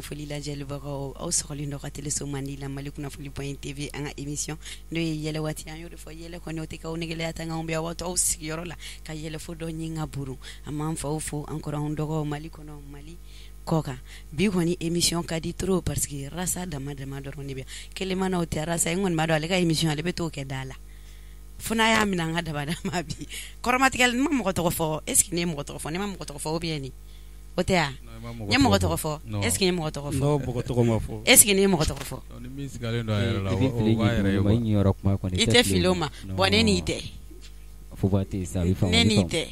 kunnafoni lajɛlibagaw aw sɔgɔlen dɔ ka teleso mandi la mali kunnafoni.tv an ka émission n'o ye yɛlɛ waati an y'o de fɔ yɛlɛ kɔni o tɛ k'aw negeleya tan anw bɛ aw to aw sigiyɔrɔ la ka yɛlɛ fo dɔ ɲi ka buru an m'an faw fo an kɔrɔ an dɔgɔw mali kɔnɔ mali kɔ kan bi kɔni émission ka di trop parce que rasa dama dɔrɔn de bɛ kelen mana o tɛ rasa in kɔni b'a dɔn ale ka émission ale bɛ t'o kɛ da la fo n'a y'a minɛ an ka daba dama bi kɔrɔmatigɛli ne ma mɔgɔ tɔgɔ fɔ est ce que ne ye mɔgɔ tɔgɔ fɔ ne ma mɔgɔ tɔgɔ fɔ ou bien ni o tɛ ya ne mɔgɔ tɔgɔ fɔ est ce que ne mɔgɔ tɔgɔ fɔ mɔgɔ tɔgɔ ma fɔ est ce que ne mɔgɔ tɔgɔ fɔ ni min sigalen don a yɛrɛ la o b'a yɛrɛ ye quoi i tɛ fili o ma bon ne n'i tɛ ne n'i tɛ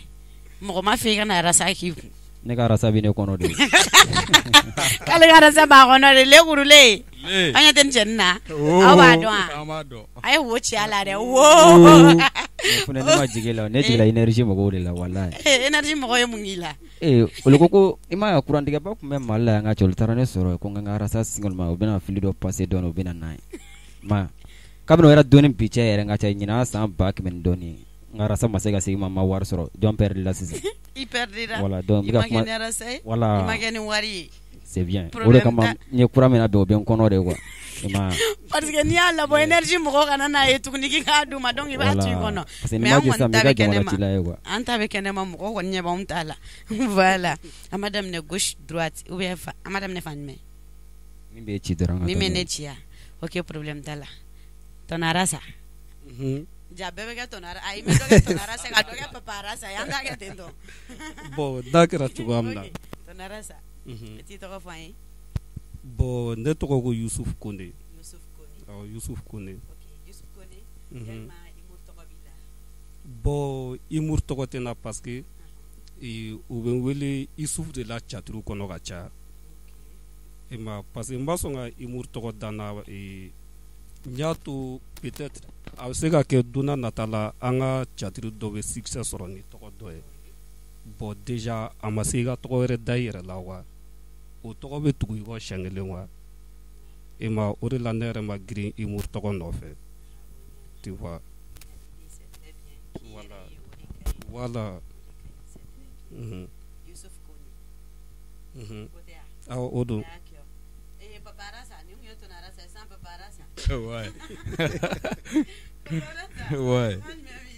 mɔgɔ ma fɛ i ka na rasa k'i kun ne ka rasa bɛ ne kɔnɔ de k'ale ka rasa b'a kɔnɔ de lekurulen an ɲɛ tɛ nin cɛnin na aw b'a dɔn wa a ye wo ci a la dɛ wo ne ma jigin la ne jigila énergie mɔgɔw de la walahi énergie mɔgɔ ye mun k'i la olu ko i m'a ye kurantigɛba tun bɛ Mali la yan ka cɛ olu taara ne sɔrɔ ko n ka rasa single ma u bɛna fili dɔ passer dɔɔnin u bɛna n'a ye ma kabini o yɛrɛ donni bi cɛ yɛrɛ n ka cɛ ɲinan san 1000 ni dɔɔnin n ka rasa ma se ka segin ma wari sɔrɔ jɔn perdre la sisan i perdira voilà donc i ma kɛ ni rasa ye voilà i ma kɛ ni wari ye c'est bien o de kama n ye kura min na bɛn o bɛ n kɔnɔ de quoi parce que n'i y'a labɔ énergie mɔgɔ kana n'a ye tuguni k'i k'a d'u ma donc i b'a to i kɔnɔ mais an kɔni ta bɛ kɛnɛma an ta bɛ kɛnɛma mɔgɔ kɔni ɲɛ b'anw ta la voilà an ma daminɛ gauche droite ou bien an ma daminɛ fan jumɛn min bɛ ci dɔrɔn min bɛ ne ci ya ok problème t'a la tonton Arasa ja bɛɛ bɛ kɛ tonton Arasa ayi n bɛ dɔ kɛ tonton Arasa ka dɔ kɛ papa Arasa ye an t'a kɛ ten tɔ bon n'a kɛra cogoya min na tonton Arasa i t'i tɔgɔ fɔ an ye bon ne tɔgɔ ko Yusuf Kone Yusuf Kone awɔ Yusuf Kone ok Yusuf Kone yalima Imur tɔgɔ b'i la bon Imur tɔgɔ tɛ n na parce que u bɛ n wele Yusuf de la caturu kɔnɔ ka caya i ma parce que n b'a sɔn ka Imur tɔgɔ da n na n y'a to peut-être a bɛ se ka kɛ don n'a nata la an ka caturu dɔ bɛ succès sɔrɔ ni tɔgɔ dɔ ye bon déjà a ma se i ka tɔgɔ wɛrɛ da i yɛrɛ la wa o tɔgɔ bɛ tugu i kɔ siɲɛ kelen wa i ma o de la ne yɛrɛ ma girin Imur tɔgɔ nɔfɛ tu vois voilà Yusuf Kone awɔ o don papa Arasa ni mun ye tonton Arasa ye sans papa Arasa ouais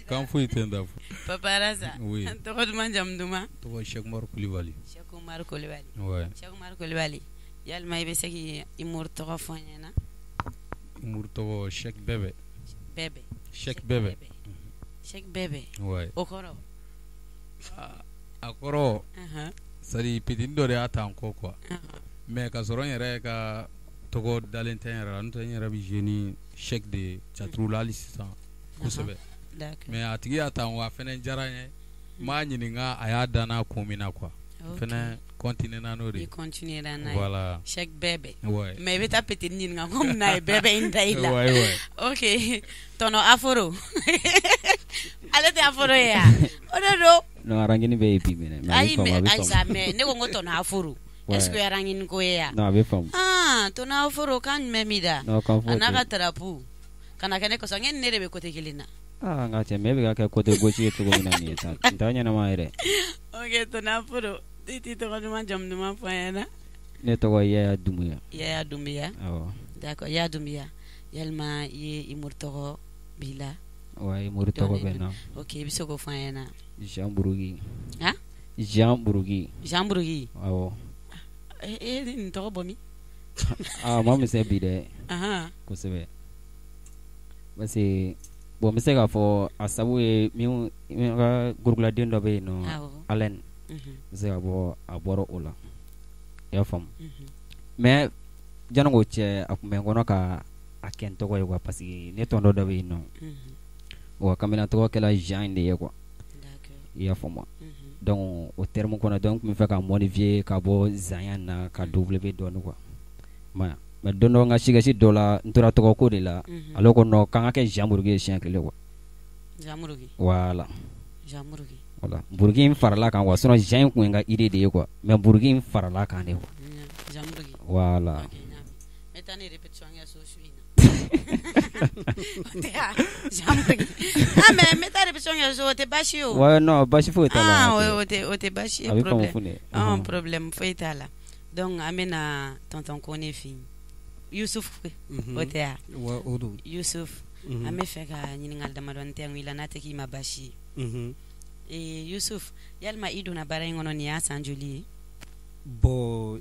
kan foyi tɛ n da fɔ papa Arasa oui tɔgɔ duman jamu duman tɔgɔ Cheikh Umaru Kulibali Cheikh Umaru Kulibali ouais Cheikh Umaru Kulibali yalima i bɛ se k'i Imur tɔgɔ fɔ n ɲɛna Imur tɔgɔ Cheikh Bɛbɛ Bɛbɛ Cheikh Bɛbɛ Cheikh Bɛbɛ ouais o kɔrɔ a kɔrɔ c'est à dire petini dɔ de y'a ta n kɔ quoi mais ka sɔrɔ n yɛrɛ ka tɔgɔ dalen tɛ n yɛrɛ la n'o tɛ n yɛrɛ bɛ jouer ni Cheikh de caturu la hali sisan kosɛbɛ mais a tigi y'a ta n kɔ a fɛnɛ diyara n ye n m'a ɲininka a y'a dan n'a kun min na quoi fɛnɛ continuer na n'o de i continuer n'a ye voilà Cheikh Bɛbɛ ouais mais i bɛ taa petini ɲininka ko mun na ye Bɛbɛ in da i la ouais ouais ok tɔnɔ Aforo ale tɛ Aforo ye ya o de don non arangini bɛ ye bi minɛ ayi mais ayisa mais ne ko n ko tɔnɔ Aforo est-ce que arangini ko ye ya non a bɛ faamu tɔnɔ Aforo kan jumɛn b'i da a n'a ka tarapu kana kɛ ne kɔsɔn ne de bɛ côté kelen na n ka cɛ mais e bɛ ka kɛ côté gauche ye cogo min na nin ye sa n t'a ɲɛnama yɛrɛ ok tɔnɔ Aforo i t'i tɔgɔ duman jamu duman fɔ an ɲɛna ne tɔgɔ Yaya Dumbuya Yaya Dumbuya awɔ d'accord Yaya Dumbuya yalima i ye Imur tɔgɔ b'i la ouais Imur tɔgɔ bɛ n na ok i bɛ se k'o fɔ an ɲɛna Jean Burugi Jean Burugi awɔ nin tɔgɔ bɔ min ma misɛn bi dɛ kosɛbɛ parce que bon n bɛ se k'a fɔ a sabu ye min ka guruguladen dɔ bɛ yen nɔ Alain n bɛ se ka bɔ a bɔra o la i y'a faamu mais janni k'o cɛ a tun bɛ n kɔnɔ ka a kɛ n tɔgɔ ye quoi parce que ne tɔntɔ dɔ bɛ yen nɔ wa kabini tɔgɔ kɛla Jean de ye quoi i y'a faamu donc o terme kɔnɔ donc n tun bɛ fɛ ka modifier ka bɔ Zanya na ka W dɔɔnin quoi mais don dɔ n ka sigɛsi dɔ la n tora tɔgɔ ko de la ale ko non k'an ka kɛ Jean Burugi ye siɲɛ kelen quoi Jean Burugi voilà Jean Burugi voilà Burugi in farala kan quoi sinon Jean in kun ye n ka idée de ye quoi mais Burugi in farala kan de quoi Jean Burugi voilà n bɛ taa ni répétition kɛ so su in na Jean Burugi mais n bɛ taa répétition kɛ so o tɛ baasi ye o ouais non baasi foyi t'a la o tɛ baasi ye problème foyi t'a la donc an bɛna tonton Kone fɛ Yusuf o tɛ ya Yusuf an bɛ fɛ ka ɲininkali damadɔni tɛ ŋu la n'a tɛ k'i ma baasi ye Yusuf yalima i donna baara in kɔnɔ nin y'a san joli ye bon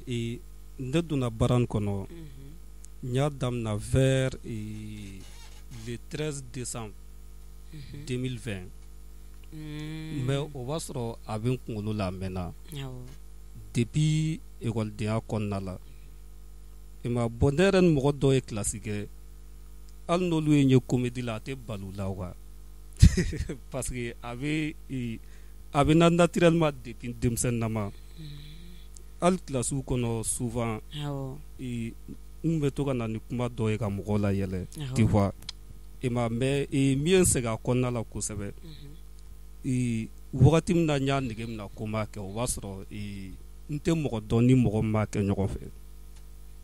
ne donna baara in kɔnɔ n y'a daminɛ vers le 13 décembre 2020 mais o b'a sɔrɔ a bɛ n kunkolo la a mɛnna depuis écoledenya kɔnɔna la i ma bon ne yɛrɛ ni mɔgɔ dɔw ye kilasi kɛ hali n'olu ye n ye comédie la a tɛ bali u la quoi parce que a bɛ na naturellement depuis denmisɛnninama hali kilasiw kɔnɔ souvent n bɛ to ka na ni kuma dɔw ye ka mɔgɔw la yɛlɛ tu vois i ma mais min ye n sɛgɛn a kɔnɔna la kosɛbɛ wagati min na n y'a nege minɛ ko n b'a kɛ o b'a sɔrɔ n tɛ mɔgɔ dɔn ni mɔgɔ min b'a kɛ ɲɔgɔn fɛ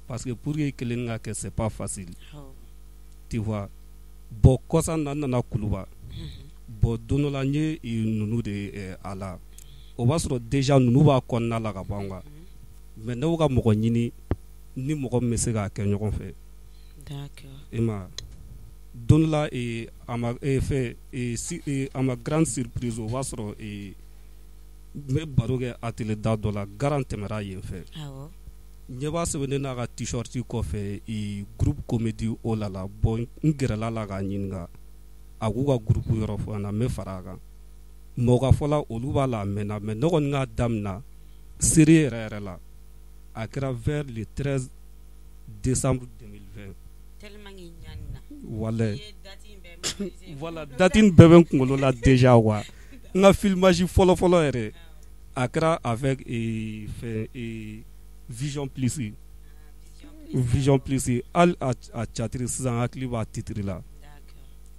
parce que pour que i kelen ka kɛ c'est pas facile tu vois bon kɔsa na n nana kuluba bon don dɔ la n ye ninnu de ye a la o b'a sɔrɔ déjà ninnu b'a kɔnɔna la ka ban quoi mais ne bɛ ka mɔgɔ ɲini ni mɔgɔ min bɛ se k'a kɛ ɲɔgɔn fɛ i ma don dɔ la a ma grande surprise o b'a sɔrɔ n bɛ baro kɛ atelier da dɔ la garan tɛmɛra yen fɛ ɲɛ b'a sɛbɛn ne n'a ka t-shirt kɔfɛ groupe comédie o la bon n gɛrɛla la k'a ɲininka a k'u ka groupe yɔrɔ fɔ n na n bɛ fara a kan mɔgɔ ka fɔla olu b'a la a mɛnna mais ne kɔni k'a daminɛ serie yɛrɛ yɛrɛ la a kɛra vers le 13 décembre 2020 voilà date in bɛɛ bɛ n kunkolo la déjà quoi n ka filmage fɔlɔ yɛrɛ a kɛra avec Vision Plus hali a catiri sisan hakili b'a titiri la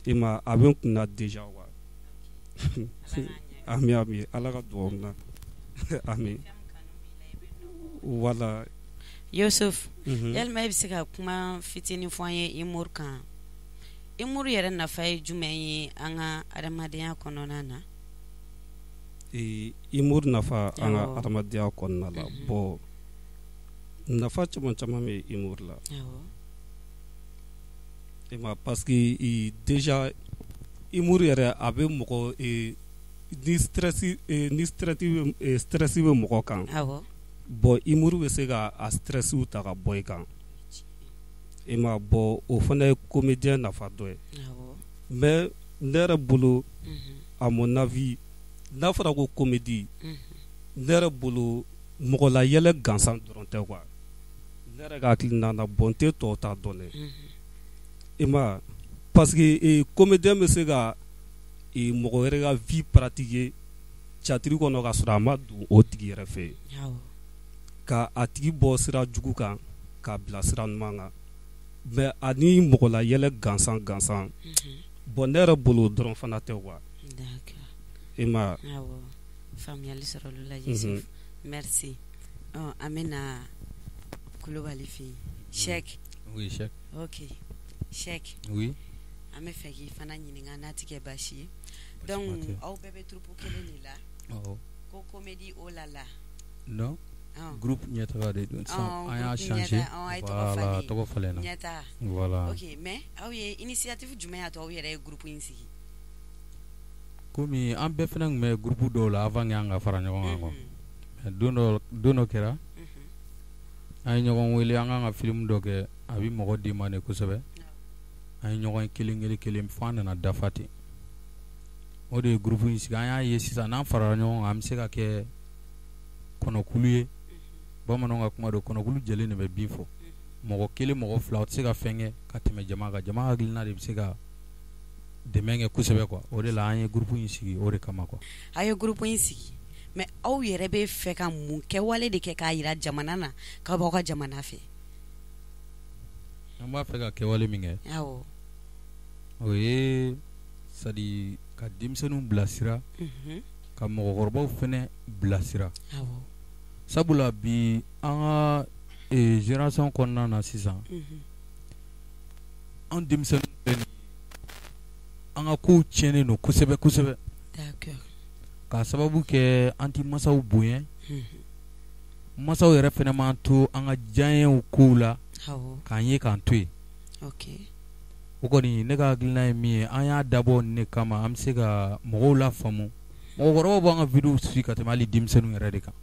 i ma a bɛ n kunna déjà quoi ami ala ka dugawu na ami voilà Yusuf yalima i bɛ se ka kuma fitinin fɔ an ye humour kan humour yɛrɛ nafa ye jumɛn ye an ka adamadenya kɔnɔna na humour nafa an ka adamadenya kɔnɔna la bon nafa caman bɛ humour la i ma parce que déjà humour yɛrɛ a bɛ mɔgɔ ni stress bɛ mɔgɔ kan bon humour bɛ se ka a stressiw ta ka bɔ i kan i ma bɔ o fana ye comédien nafa dɔ ye mais ne yɛrɛ bolo à mon avis n'a fɔra ko comédie ne yɛrɛ bolo mɔgɔ la yɛlɛ gansan dɔrɔn tɛ quoi ne yɛrɛ ka hakilina na bon n tɛ tɔw ta dɔn dɛ i ma parce que comédien bɛ se ka mɔgɔ wɛrɛ ka vie pratiquer catiri kɔnɔ ka sɔrɔ a ma don o tigi yɛrɛ fɛ ka a tigi bɔ sira jugu kan k'a bila sira ɲuman kan mais ani mɔgɔ la yɛlɛ gansan bon ne yɛrɛ bolo dɔrɔn fana tɛ quoi i ma faamuyali sɔrɔ olu la Yusuf merci an bɛna Kulubali fɛ yen Cheick oui Cheick ok Cheick oui an bɛ fɛ k'i fana ɲininka n'a tɛ kɛ baasi ye donc aw bɛɛ bɛ troupe kelen de la ko comédie o la non groupe ɲɛtaga de don sisan an y'a changer voilà tɔgɔ falen na ɲɛtaga voilà ok mais aw ye initiative jumɛn y'a to aw yɛrɛ ye groupe in sigi komi an bɛɛ fana tun bɛ groupe dɔw la avant y'an ka fara ɲɔgɔn kan quoi mais don dɔ kɛra an ye ɲɔgɔn wele an kan ka film dɔ kɛ a bɛ mɔgɔ demander kosɛbɛ an ye ɲɔgɔn kelen fo an nana dafa ten o de ye groupe in sigi an y'a ye sisan n'an farala ɲɔgɔn kan an bɛ se ka kɛ kɔnɔkulu ye bamananw ka kuma don kɔnɔkulu jɛlen de bɛ bin fɔ mɔgɔ kelen mɔgɔ fila o tɛ se ka fɛn kɛ ka tɛmɛ jama kan jama hakilina de bɛ se ka dɛmɛ kɛ kosɛbɛ quoi o de la an ye groupe in sigi o de kama quoi a ye groupe in sigi mais aw yɛrɛ bɛ fɛ ka mun kɛwale de kɛ k'a jira jamana na k'a b'aw ka jamana fɛ an b'a fɛ ka kɛwale min kɛ awɔ o ye c'est à dire ka denmisɛnninw bilasira ka mɔgɔkɔrɔbaw fɛnɛ bilasira sabula bi an ka génération kɔnɔna na sisan an denmisɛnninw bɛ an ka kow tiɲɛnen don kosɛbɛ k'a sababu kɛ an ti masaw bonya masaw yɛrɛ fɛnɛ man to an ka diɲɛw kow la k'an ye k'an to yen o kɔni ne ka hakilina ye min ye an y'a dabɔ ne kama an bɛ se ka mɔgɔw la faamu mɔgɔkɔrɔbaw b'an ka vidéo suit ka tɛmɛ hali denmisɛnninw yɛrɛ de kan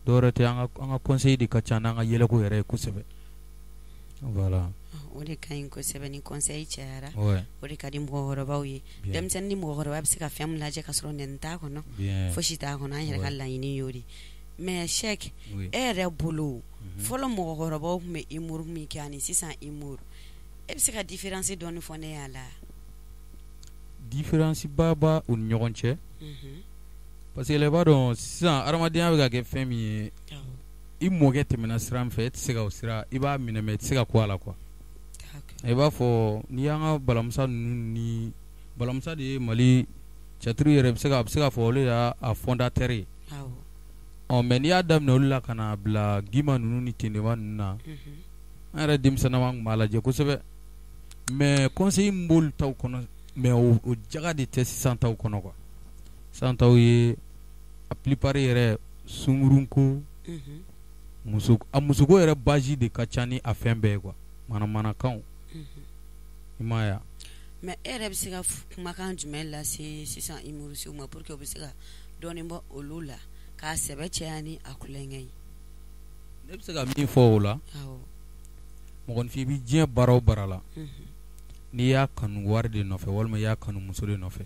dɔwɛrɛ tɛ an ka conseil de ka ca n'an ka yɛlɛko yɛrɛ ye kosɛbɛ voilà o de ka ɲi kosɛbɛ ni conseil cayara o de ka di mɔgɔkɔrɔbaw ye denmisɛnnin ni mɔgɔkɔrɔba bɛ se ka fɛn min lajɛ ka sɔrɔ nɛni t'a kɔnɔ fosi t'a kɔnɔ an yɛrɛ ka laɲini y'o de mais Cheikh e yɛrɛ bolo fɔlɔ mɔgɔkɔrɔbaw tun bɛ humour min kɛ ani sisan humour e bɛ se ka différence dɔɔni fɔ ne y'a la différence ba b'a u ni ɲɔgɔn cɛ parce que i b'a dɔn sisan adamadenya bɛ ka kɛ fɛn min ye i mɔkɛ tɛmɛna sira min fɛ e tɛ se ka o sira i b'a minɛ mais i tɛ se ka ku a la quoi i b'a fɔ n'i y'an ka balamusa ninnu ni balamusa de ye Mali cɛtiri yɛrɛ bɛ se ka fɔ olu y'a fondateur ye mais n'i y'a daminɛ olu la ka na bila Gima ninnu ni Tendema ninnu na an yɛrɛ denmisɛnninma tun b'a lajɛ kosɛbɛ mais conseil min b'olu taw kɔnɔ mais o jaga de tɛ sisan taw kɔnɔ quoi sisan taw ye a plupart yɛrɛ sungurunko a musoko yɛrɛ base de ka ca ni a fɛn bɛɛ ye quoi manamanakanw i m'a ye mais e yɛrɛ bɛ se ka kumakan jumɛn lase sisan humorisiw ma pour que u bɛ se ka dɔɔni bɔ olu la k'a sɛbɛ caya ni a kulonkɛ ye ne bɛ se ka min fɔ o la mɔgɔninfin bɛ diɲɛ baara o baara la n'i y'a kanu wari de nɔfɛ walima i y'a kanu muso de nɔfɛ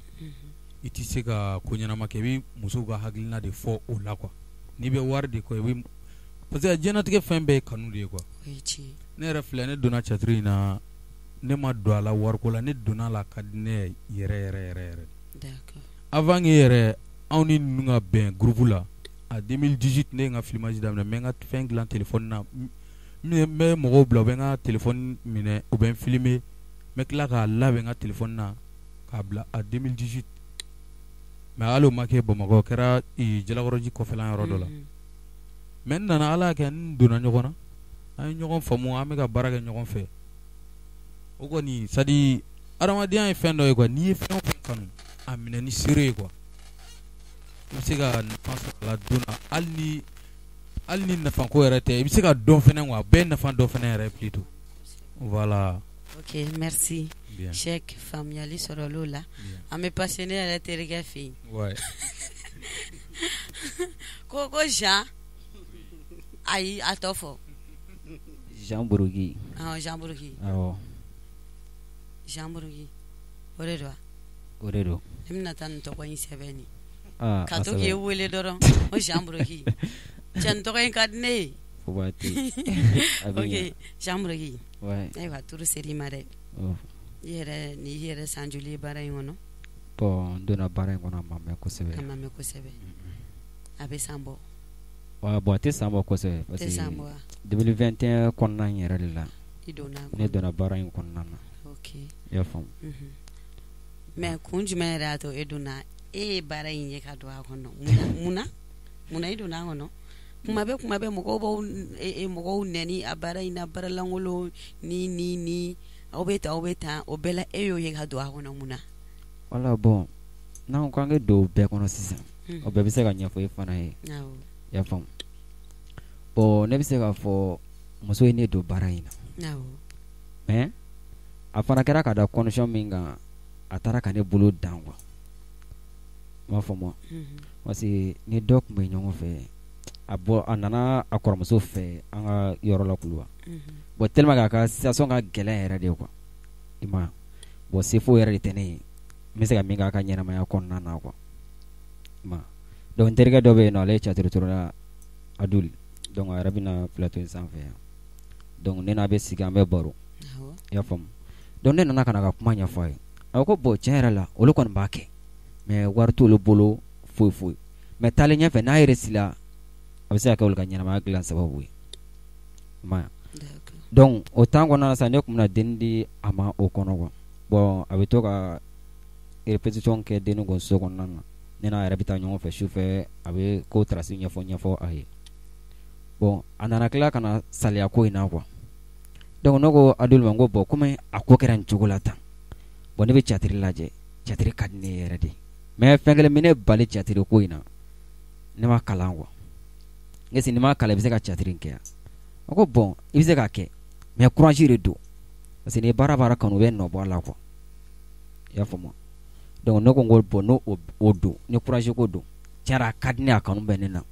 i tɛ se ka ko ɲɛnama kɛ i bɛ musow ka hakilina de fɔ o la quoi n'i bɛ wari de kɔ i bɛ parce que diɲɛlatigɛ fɛn bɛɛ ye kanu de ye quoi ne yɛrɛ filɛ ne donna cɛtiri in na ne ma don a la wariko la ne donna a la ka di ne yɛrɛ avant que yɛrɛ anw ni ninnu ka bɛn groupe la a 2018 ne ye n ka filmage daminɛ n bɛ n ka fɛn dilan téléphone na n bɛ mɔgɔw bila u bɛ n ka téléphone minɛ u bɛ n filmer n bɛ tila k'a labɛn n ka téléphone na k'a bila a 2018 mais hali o ma kɛ Bamakɔ o kɛra Jalakɔrɔji kɔfɛla yɔrɔ dɔ la mais n nana Ala kɛ n donna ɲɔgɔn na an ye ɲɔgɔn faamu an bɛ ka baara kɛ ɲɔgɔn fɛ o kɔni c'est à dire adamadenya ye fɛn dɔ ye quoi n'i ye fɛn o fɛn kanu a minɛ ni seere ye quoi i bɛ se ka nafa sɔrɔ a la don na hali ni nafako yɛrɛ tɛ i bɛ se ka dɔn fɛnɛ quoi bɛɛ nafa dɔn fɛnɛ yɛrɛ plutôt voilà ok merci Cheikh faamuyali sɔrɔ l'o la an bɛ passer ne yɛrɛ terikɛ fɛ yen ko Jean ayi a tɔ fɔ Jean Burugi Jean Burugi Jean Burugi o de don o de don ne bɛna taa nin tɔgɔ in sɛbɛn ni ka to k'e wele dɔrɔn o Jean Burugi cɛ nin tɔgɔ in ka di ne ye ok Jean Burugi ayiwa turu seri ma dɛ n'i yɛrɛ san joli ye baara in kɔnɔ bon n donna baara in kɔnɔ a ma mɛn kosɛbɛ a bɛ san bɔ bon a tɛ san bɔ kosɛbɛ parce que 2021 kɔnɔna in yɛrɛ de la ne donna baara in kɔnɔna na ok i y'a faamu mais kun jumɛn yɛrɛ y'a to e donna e ye baara in ye ka don a kɔnɔ munna i donna a kɔnɔ kuma bɛ mɔgɔw nɛni a baara in na baara lankolon ni aw bɛ tan o bɛɛ la e y'o ye ka don a kɔnɔ munna wala bon n'an ko an ka don bɛɛ kɔnɔ sisan o bɛɛ bɛ se ka ɲɛfɔ e fana ye i y'a faamu bon ne bɛ se k'a fɔ muso ye ne don baara in na mais a fana kɛra ka da condition min kan a taara ka ne bolo dan quoi m'a faamu parce que ni dɔ tun bɛ ɲɔgɔn fɛ a nana a kɔrɔmuso fɛ an ka yɔrɔ la kuluwa bon tellement que a ka situation ka gɛlɛn yɛrɛ de quoi i ma bon sefo yɛrɛ de tɛ ne ye n bɛ se ka min k'a ka ɲɛnamaya kɔnɔna na quoi i ma donc n terikɛ dɔ bɛ yen nɔ ale ye cɛtiriturula Adul donc a yɛrɛ bɛna plateau in sanfɛ yan donc ne n'a bɛ sigi an bɛ baro i y'a faamu donc ne nana ka na ka kuma ɲɛfɔ a ye a ko bon tiɲɛ yɛrɛ la olu kɔni b'a kɛ mais wari t'olu bolo foyi mais taalen ɲɛfɛ n'a yɛrɛ sila a bɛ se ka kɛ olu ka ɲɛnamaya dilan sababu ye i ma ye donc o temps kɔnɔna na sisan ne tun bɛna denni di a ma o kɔnɔ quoi bon a bɛ to ka répétition kɛ denni kun so kɔnɔna na ne n'a yɛrɛ bɛ taa ɲɔgɔn fɛ sufɛ a bɛ ko trace ɲɛfɔ a ye bon a nana tila ka na saliya ko in na quoi donc ne ko Adul ma n ko bon komi a ko kɛra nin cogo la tan bon ne bɛ cɛtiri lajɛ cɛtiri ka di ne yɛrɛ de mais fɛn kelen min ne bali cɛtiri ko in na ne ma kalan quoi ngesi ni ma kala bi se ka chatiri kɛ a ko bon i bi se ka kɛ mais courage de do parce que ni bara kanu bɛ nɔ bɔ a la quoi i y'a faamu donc ne ko n ko bon no o do ni courage ko do tiɲɛra a ka di ne a kanu bɛ ne na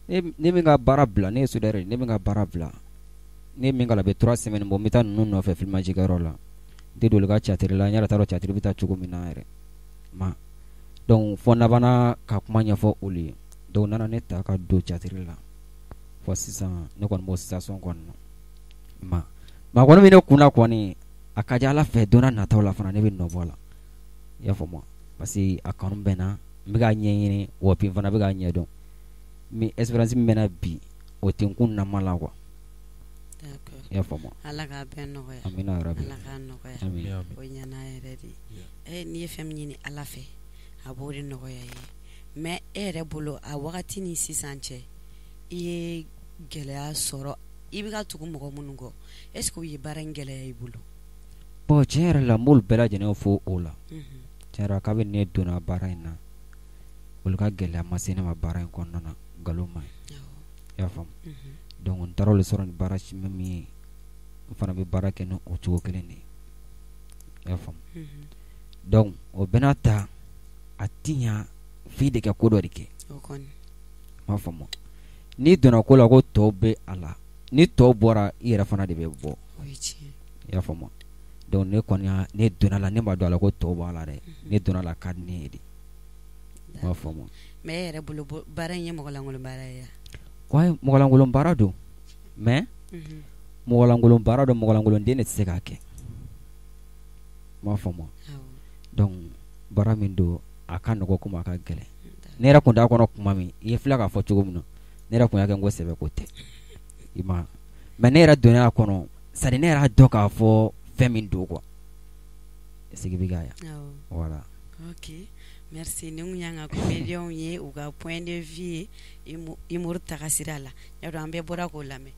ne min ka baara bila ne ye soudeur ne min ka baara bila ne min kala bɛ 3 semaines bɔ n bɛ taa ninnu nɔfɛ filmage kɛyɔrɔ la n tɛ doli ka chatiri la n yɛrɛ t'a dɔn chatiri bɛ taa cogo min na yɛrɛ ma donc fɔ labanna ka kuma ɲɛfɔ olu ye donc nana ne ta ka don chatiri la fɔ sisan ne kɔni b'o situation kɔnɔ ma kɔni min ne kunna kɔni a ka di Ala fɛ don n'a nataw la fana ne bɛ nɔ bɔ a la i y'a faamu parce que a kanu bɛ n na n bɛ k'a ɲɛɲini wa bi n fana bɛ k'a ɲɛdɔn mais espérance min bɛ na bi o tɛ n kun nama la quoi i y'a faamu Ala k'a bɛɛ nɔgɔya amina yarabi Ala k'a nɔgɔya o ɲana yɛrɛ de n'i ye fɛn min ɲini Ala fɛ a b'o de nɔgɔya ye mais e yɛrɛ bolo a wagati ni sisan cɛ i ye gɛlɛya sɔrɔ i bɛ ka tugu mɔgɔ minnu kɔ est ce que u ye baara in gɛlɛya i bolo bon tiɲɛ yɛrɛ la n b'olu bɛɛ lajɛlen fo o la tiɲɛ yɛrɛ kabini ne donna baara in na olu ka gɛlɛya ma se ne ma baara in kɔnɔna na nkalon ma ɲi i y'a faamu donc n taara olu sɔrɔ ni baara simɛ min ye n fana bɛ baara kɛ ni o cogo kelen de ye i y'a faamu donc o bɛɛ n'a ta a ti ɲa f'i de ka ko dɔ de kɛ m'a faamu n'i donna ko la ko tɔw bɛ a la ni tɔw bɔra i yɛrɛ fana de bɛ bɔ i y'a faamu donc ne kɔni ne donna la ne ma dɔn a la ko tɔw b'a la dɛ ne donna la ka di ne ye de m'a faamu mais e yɛrɛ bolo baara in ye mɔgɔlankolon baara ye wa mɔgɔlankolon baara don mais mɔgɔlankolon baara don mɔgɔlankolon den de tɛ se k'a kɛ m'a faamu donc baara min don a ka nɔgɔ komi a ka gɛlɛn ne yɛrɛ kun t'a kɔnɔ kuma min i ye filɛ k'a fɔ cogo min na ne yɛrɛ kun y'a kɛ n ko sɛbɛ ko tɛ i ma mais ne yɛrɛ donna a kɔnɔ c'est ne yɛrɛ dɔn k'a fɔ fɛn min don quoi est-ce que bɛ k'a ye voilà ok merci ni kun y'an ka comédiens ye u ka point de vue ye humour tagasira la y'a dɔn an bɛɛ bɔra k'o lamɛn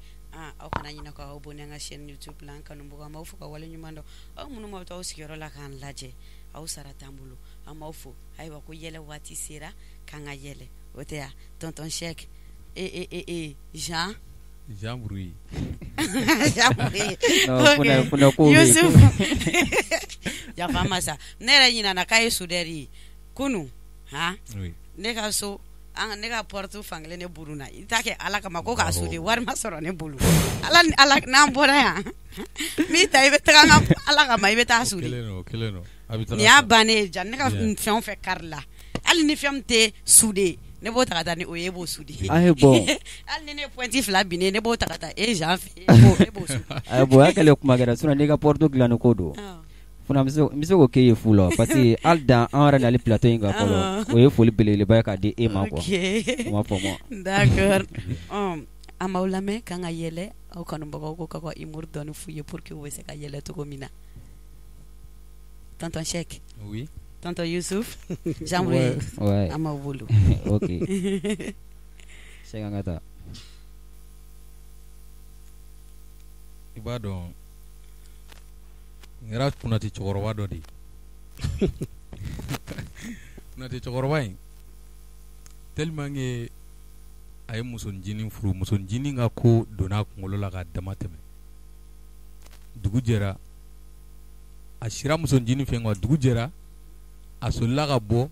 aw kana ɲinɛ k'aw abonné an ka chaîne YouTube la an kanubagaw an b'aw fo ka wale ɲuman dɔn aw minnu m'aw to aw sigiyɔrɔ la k'an lajɛ aw sara t'an bolo an b'aw fo ayiwa ko yɛlɛ waati sera k'an ka yɛlɛ o tɛ ya tonton Cheick Jean Bruy Yusuf yafa masa ne yɛrɛ ɲinana k'a ye soudeur ye kunu ne ka so ne ka porte fankelen ne buru na i t'a kɛ Ala kama ko k'a souder wari ma sɔrɔ ne bolo Ala n'an bɔra yan n'i ta i bɛ taga Ala kama i bɛ taa souder ni y'a bannen jan ne ka fɛn o fɛn kari la hali ni fɛn min tɛ souder ne b'o ta ka taa ni o ye b'o souder hali ni ne pointi fila binnen ne b'o ta ka taa Jean fɛ ne b'o souder bon y'a kɛlen kuma kɛra sinon n'i ka porte dilanni ko don fana n bɛ se k'o k'e ye fu la parce que hali dan an yɛrɛ n'ale plateau in kan fɔlɔ o ye foli belebeleba ye k'a di e ma quoi o ma fɔ ma d'accord an b'aw lamɛn k'an ka yɛlɛ aw kanubagaw ko k'aw ka humour dɔɔni f'u ye pour que u bɛ se ka yɛlɛ cogo min na tonton Cheick oui tonton Yusuf Jean Bruy an b'aw bolo ok Cheick an ka taa i b'a dɔn n kɛra kunati cɛkɔrɔba dɔ de ye kunati cɛkɔrɔba in tellement que a ye musonjinin furu musonjinin ka ko donna a kunkolo la ka dama tɛmɛ dugu jɛra a sira musonjinin fɛ quoi dugu jɛra a solila ka bɔ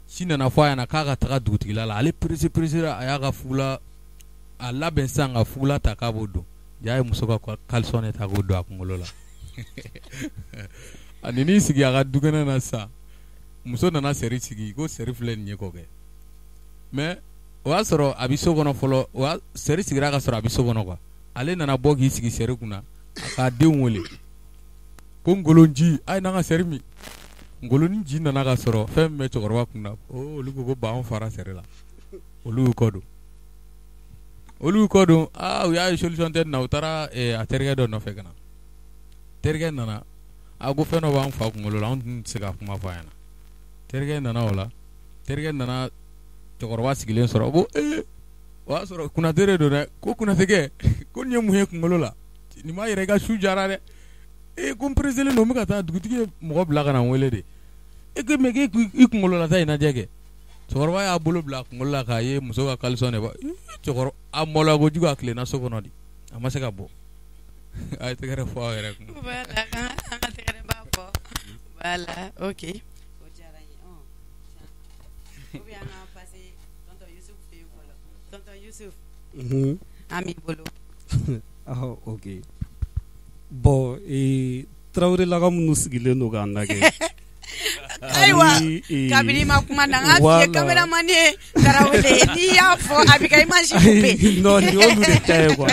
si nana fɔ a ɲɛna k'a ka taga dugutigila la ale pressé a y'a ka fugula a labɛn sisan ka fugula ta k'a b'o don jaa ye muso ka caleçon de ta k'o don a kunkolo la a n'i sigi a ka dukɛnɛ na sisan muso nana sɛri sigi ko sɛri filɛ nin ye kɔ kɛ mais o y'a sɔrɔ a bɛ so kɔnɔ fɔlɔ sɛri sigira ka sɔrɔ a bɛ so kɔnɔ quoi ale nana bɔ k'i sigi sɛri kunna a k'a denw wele ko ngolonji a ye n'an ka sɛri min ngolonin ji nana ka sɔrɔ fɛn min bɛ cɛkɔrɔba kunna olu ko ba an fara sɛri la olu y'u kɔ don u y'a ye solution tɛ na u taara a terikɛ dɔ nɔfɛ ka na terikɛ nana a ko fɛn dɔ b'an fa kunkolo la an tun tɛ se ka kuma fɔ a ɲɛna terikɛ nana o la terikɛ nana cɛkɔrɔba sigilen sɔrɔ ko o y'a sɔrɔ Kunatɛ de don dɛ ko Kunatɛkɛ ko nin ye mun ye kunkolo la nin m'a yɛrɛ i ka su jara dɛ ko n perezelen don n bɛ ka taa dugutigi ye mɔgɔ bila ka na n wele de ko mais i kunkolo la taa in lajɛ kɛ cɛkɔrɔba y'a bolo bila kunkolo la k'a ye muso ka caleçon de bɔ cɛkɔrɔba a mɔla kojugu a tilenna so kɔnɔ de a ma se ka bɔ a ye tɛgɛrɛ fɔ a yɛrɛ kun voilà an ka tɛgɛrɛ b'a fɔ voilà ok o diyara n ye ou bien an ka passer tonton Yusuf fɛ yen fɔlɔ tonton Yusuf an b'i bolo ok bon Traoré laka minnu sigilen don k'an lajɛ ayiwa kabini ma kuma na n ka fiyɛ cameraman ye Traoré n'i y'a fɔ a bɛ ka image coupé non nin y'olu de ta ye quoi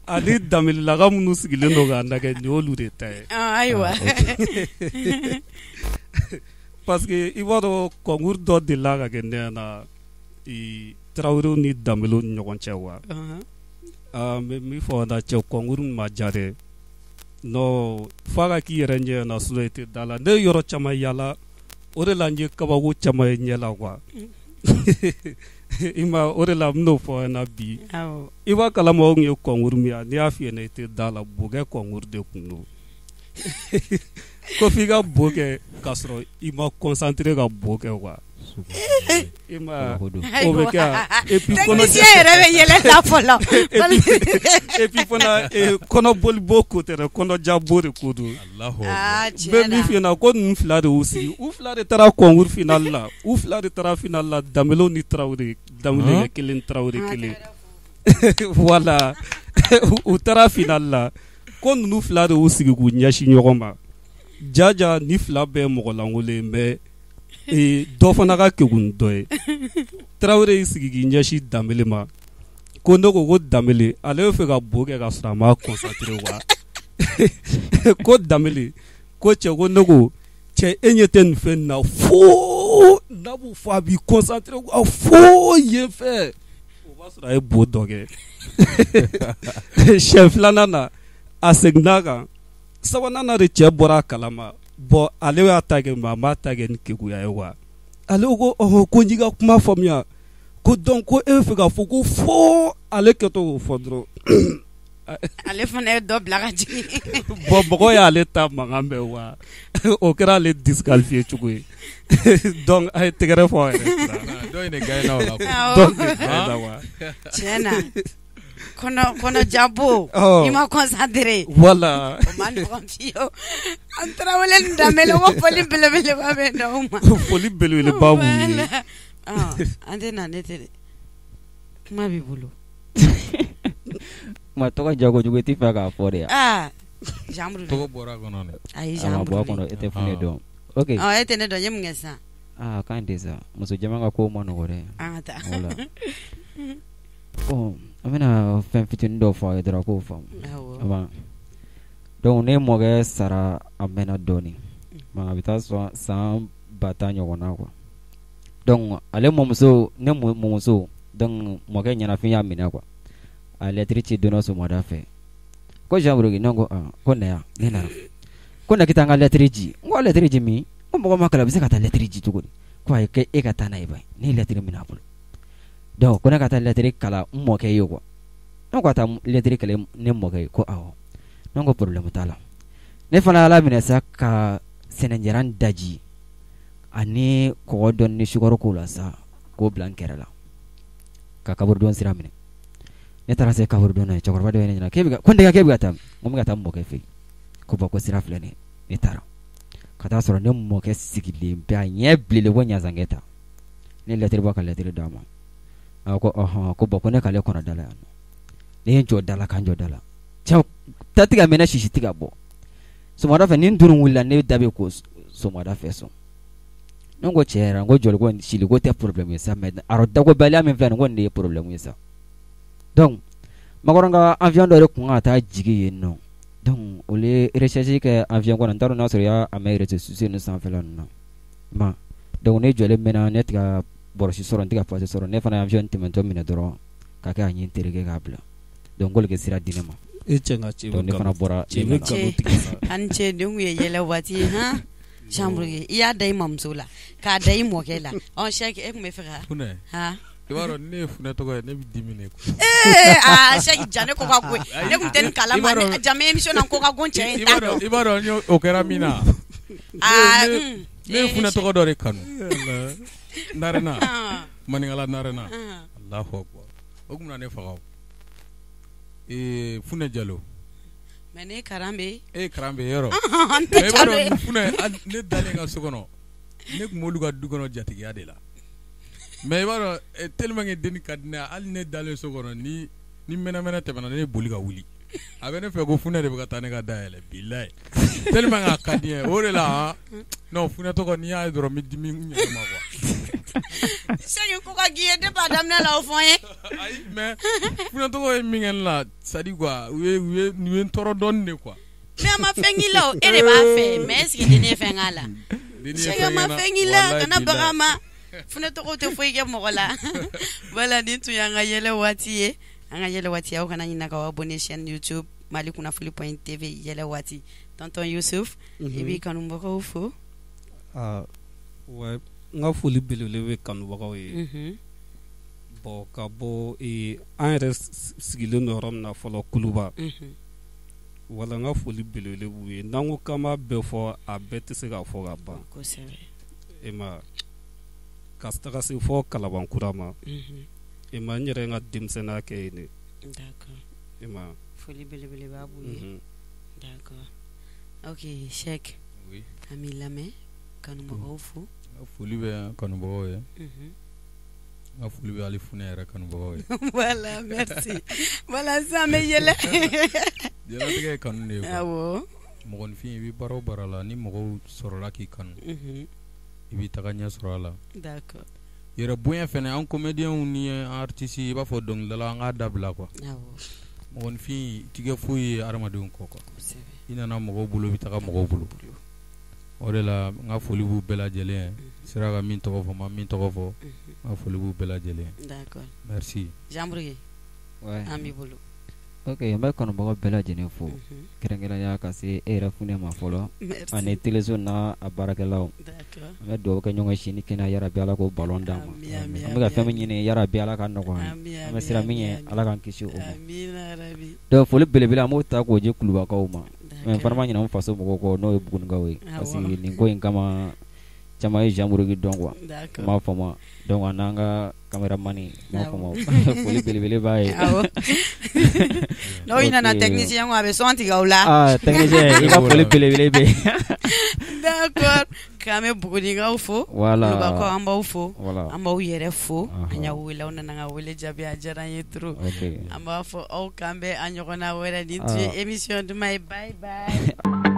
ani Danbɛlɛlaka minnu sigilen don k'an lajɛ nin y'olu de ta ye ayiwa parce que i b'a dɔn concours dɔ delila ka kɛ ne ɲɛna Traoré ni Danbɛlɛ ni ɲɔgɔn cɛ wa n bɛ min fɔ na cɛ concours ma diya dɛ non f'a ka k'i yɛrɛ ɲɛ na société da la ne yɔrɔ caman yala o de la n ye kabako caman ye ɲɛ la quoi i ma o de la n bɛn'o fɔ na bi i b'a kalama o kun ye concours min ye n'i y'a f'i ɲɛna i tɛ da la bokɛ concours de kun don ko f'i ka bo kɛ k'a sɔrɔ i ma concentré ka bo kɛ quoi i ma o bɛ kɛ et puis technicien yɛrɛ bɛ yɛlɛ ta fɔlɔ et puis fana kɔnɔboli bo ko tɛ dɛ kɔnɔja bo de ko don n bɛ min f'i ɲɛna ko ninnu fila de y'u sigi u fila de taara concours final la u fila de taara final la Danbɛlɛ ni Traoré Danbɛlɛ kelen Traoré kelen voilà u taara final la ko ninnu fila de y'u sigi k'u ɲɛsin ɲɔgɔn ma jaja ni fila bɛɛ mɔgɔ lankolon mais dɔ fana ka kegun dɔ ye Traoré y'i sigi k'i ɲɛsin Danbɛlɛ ma ko ne ko Danbɛlɛ ale bɛ fɛ ka bo kɛ ka sɔrɔ a ma concentré wa ko Danbɛlɛ ko cɛ ko ne ko cɛ e ɲɛ tɛ nin fɛn na fo n'a b'u fɔ a b'i concentré wa fo yen fɛ o b'a sɔrɔ a ye bo dɔ kɛ siɲɛ filanan na a seginna kan sabanan na de cɛ bɔra a kalama bon ale y'a ta kɛ mais a m'a ta kɛ ni keguya ye wa ale ko ko n y'i ka kuma faamuya ko donc ko e bɛ fɛ k'a fɔ ko fo ale kɛtɔ k'o fɔ dɔrɔn ale fana ye dɔ bila ka jigin bon mɔgɔ y'ale ta mankan bɛɛ wa o kɛra ale disqualifié cogo ye donc a ye tɛgɛrɛ fɔ a yɛrɛ dɔ in de gagné o la donc de gagné wa tiɲɛna kɔnɔ jabo i ma concentré voilà o ma nɔgɔn fiyewu an Traoré ni Danbɛlɛ ko foli belebeleba bɛ d'aw ma foli belebeleba b'u ye an tɛ na ne tɛ kuma b'i bolo ma tɔgɔ ja kojugu i tɛ fɛ k'a fɔ de yan Jean-Bruno tɔgɔ bɔra kɔnɔ dɛ ayi a ma bɔ a kɔnɔ e tɛ fɔ ne dɔn ok e tɛ ne dɔn n ye mun kɛ sisan k'an tɛ sa muso jama ka ko ma nɔgɔ dɛ an ka taa voilà bon an bɛna fɛn fitinin dɔw fɔ a ye dɔrɔn k'o faamu donc ne mɔkɛ sara a mɛnna dɔɔnin a bɛ taa sɔn san 10,000 ɲɔgɔn na quoi donc ale mɔmuso ne mɔmuso donc mɔkɛ ɲɛnafin y'a minɛ quoi a lettre ci donna sɔgɔmada fɛ ko Jean-Bruno ne ko ko ne nana ko ne ka taa n ka lettre ci n ko lettre ci min ko mɔgɔ ma kalan a bɛ se ka taa lettre ci cogo di ko ayi k'e ka taa n'a ye ba ne ye lettre minɛ a bolo donc ko ne ka taa lettre kalan n mɔkɛ ye quoi ne ko ka taa lettre kalan ne mɔkɛ ye ko awɔ ne ko problème t'a la ne fana y'a minɛ sa ka sɛnɛjalan daji ani kɔgɔ dɔɔni ni sukaro k'o la sa k'o bila n kɛrɛ la ka kaburidon sira minɛ ne taara se kaburidon na cɛkɔrɔba dɔ ye ne ɲininka ko n tɛ k'e bɛ ka taa n ko n bɛ ka taa n mɔkɛ fɛ yen ko bon ko sira filɛ nin ye ne taara ka taa sɔrɔ ne mɔkɛ sigilen bɛ a ɲɛ bilenlen ko ɲazankɛ ta ne lettre bɔ ka lettre d'a ma a ko ko bon ko ne k'ale kɔnɔ da la yan ne ye n jɔ da la ka n jɔ da la cɛw ta tɛ ka mɛn ne sisi tɛ ka bɔ sɔgɔmada fɛ ni n dun wulila ne da bɛ ko sɔgɔmada fɛ sɔn ne ko cɛ yɛrɛ n ko jɔli ko sili ko tɛ problème ye sa mais aro dagobaliya min filɛ nin ko nin de ye problème ye sa donc makɔrɔ ka avion dɔ de kun ka taa jigin yen nɔ donc olu ye recherche kɛ avion kɔnɔ n t'a dɔn n'a sɔrɔ y'a mɛn réseaux sociaux ninnu sanfɛla ninnu na ma donc ne jɔlen mɛnna ne tɛ ka bɔrɔsi sɔrɔ n tɛ ka place sɔrɔ ne fana ye avion tɛmɛtɔ minɛ dɔrɔn k'a kɛ a ɲɛ tereke k'a bila donc k'olu kɛ sira di ne ma e cɛ ka cɛ donc ne fana bɔra an cɛ denw ye yɛlɛ waati ye han Jean-Bruno i y'a da i mamuso la k'a da i mɔkɛ la Cheikh e tun bɛ fɛ ka funɛ i b'a dɔn ne ye funɛ tɔgɔ ye ne bɛ dimi ne ko Cheikh ja ne ko ka go ne tun tɛ nin kalama jama émission na ko ka go cɛ in t'a dɔn i b'a dɔn o kɛra min na ne ye funɛ tɔgɔ dɔ de kanu narena maningala narena Allahu akbar o kuma ne faga Fune Jallo mais ne karambe yoro Fune ne dalen ka sokono ne kumolu ka dukono jatigiya de la mais baro tellement que deni kadina al ne dalen sokono ni mena tebana ne boli ka wuli a bɛ ne fɛ ko Fune de bɛ ka taa ne ka da yɛlɛ bilahi tellement que a ka di ye o de la non Fune tɔgɔ n'i y'a ye dɔrɔn n bɛ dimi n yɛrɛ ma quoi sɛgin ko ka k'i ye depuis a daminɛ la o fɔ n ye ayi mais Fune tɔgɔ ye min kɛ ne la c'est à dire quoi u ye n tɔɔrɔ dɔɔni de quoi mais a ma fɛn k'i la o e de b'a fɛ mais est ce que deni ye fɛn k'a la sɛgin ma fɛn k'i la kana baga ma Fune tɔgɔ tɛ foyi kɛ mɔgɔ la voilà nin tun y'an ka yɛlɛ waati ye an ka yɛlɛ waati aw kana ɲinɛ k'aw abonné chaîne YouTube Mali Kunnafoli.tv yɛlɛ waati tonton Yusuf i b'i kanubagaw fo ouais n ka foli belebele bɛ kanubagaw ye bon ka bɔ an yɛrɛ sigilen don yɔrɔ min na fɔlɔ Kuluba wala n ka foli belebele b'u ye n'an ko k'an b'a bɛɛ fɔ a bɛɛ tɛ se ka fɔ ka ban e ma ka taga se fɔ Kalabankura ma e ma n yɛrɛ n ka denmisɛnniya kɛ yen de d'accord e ma foli belebele b'a b'u ye d'accord ok Cheikh oui an b'i lamɛn kanubagaw fo foli bɛ kanubagaw ye n ka foli bɛ hali Fune yɛrɛ kanubagaw ye voilà merci voilà sisan an bɛ yɛlɛ diɲɛlatigɛ ye kanu de ye awɔ mɔgɔninfin i bɛ baara o baara la ni mɔgɔw sɔrɔla k'i kanu i b'i taga ɲɛ sɔrɔ a la d'accord yɛrɛ bonya fɛnɛ an comédiens ni artistes i b'a fɔ dɔnkilidala an k'a dabila quoi mɔgɔninfin tigɛ foyi ye adamadenw kɔ quoi i nana mɔgɔw bolo i bɛ taga mɔgɔw bolo o de la n ka foli b'u bɛɛ lajɛlen ye sera ka min tɔgɔ fɔ ma min tɔgɔ fɔ n ka foli b'u bɛɛ lajɛlen ye d'accord merci Jean-Brieuc an b'i bolo ok n bɛ kanubagaw bɛɛ lajɛlen fo kɛrɛnkɛrɛnya ka se e yɛrɛ Fune ma fɔlɔ ani teleso n'a a baarakɛlaw an bɛ dugawu kɛ ɲɔgɔn si ni kɛnɛya yarabi Ala k'o ballon d'an ma an bɛ ka fɛn min ɲini yarabi Ala ka nɔgɔya an bɛ siran min ye Ala k'an kisi o ma donc foli belebele an b'o ta k'o di Kulubakaw ma mais fana ma ɲinɛ an faso mɔgɔw kɔ n'o ye Bugunikaw ye parce que nin ko in kama caman ye Jean-Brieuc dɔn quoi n b'a fɔ ma donc a n'an ka caméraman n b'a fɔ ma foli belebele b'a ye n'o nana technicien ko a bɛ son tigɛ aw la technicien i ka foli belebele bɛ d'accord k'an bɛ Bugunikaw fo voilà Kulubakaw an b'aw fo an b'aw yɛrɛ fo an y'aw wele aw nana ka wele jaabi a diyara an ye trop an b'a fɔ aw k'an bɛ a ɲɔgɔnna wɛrɛ nin tun ye émission duman ye bye bye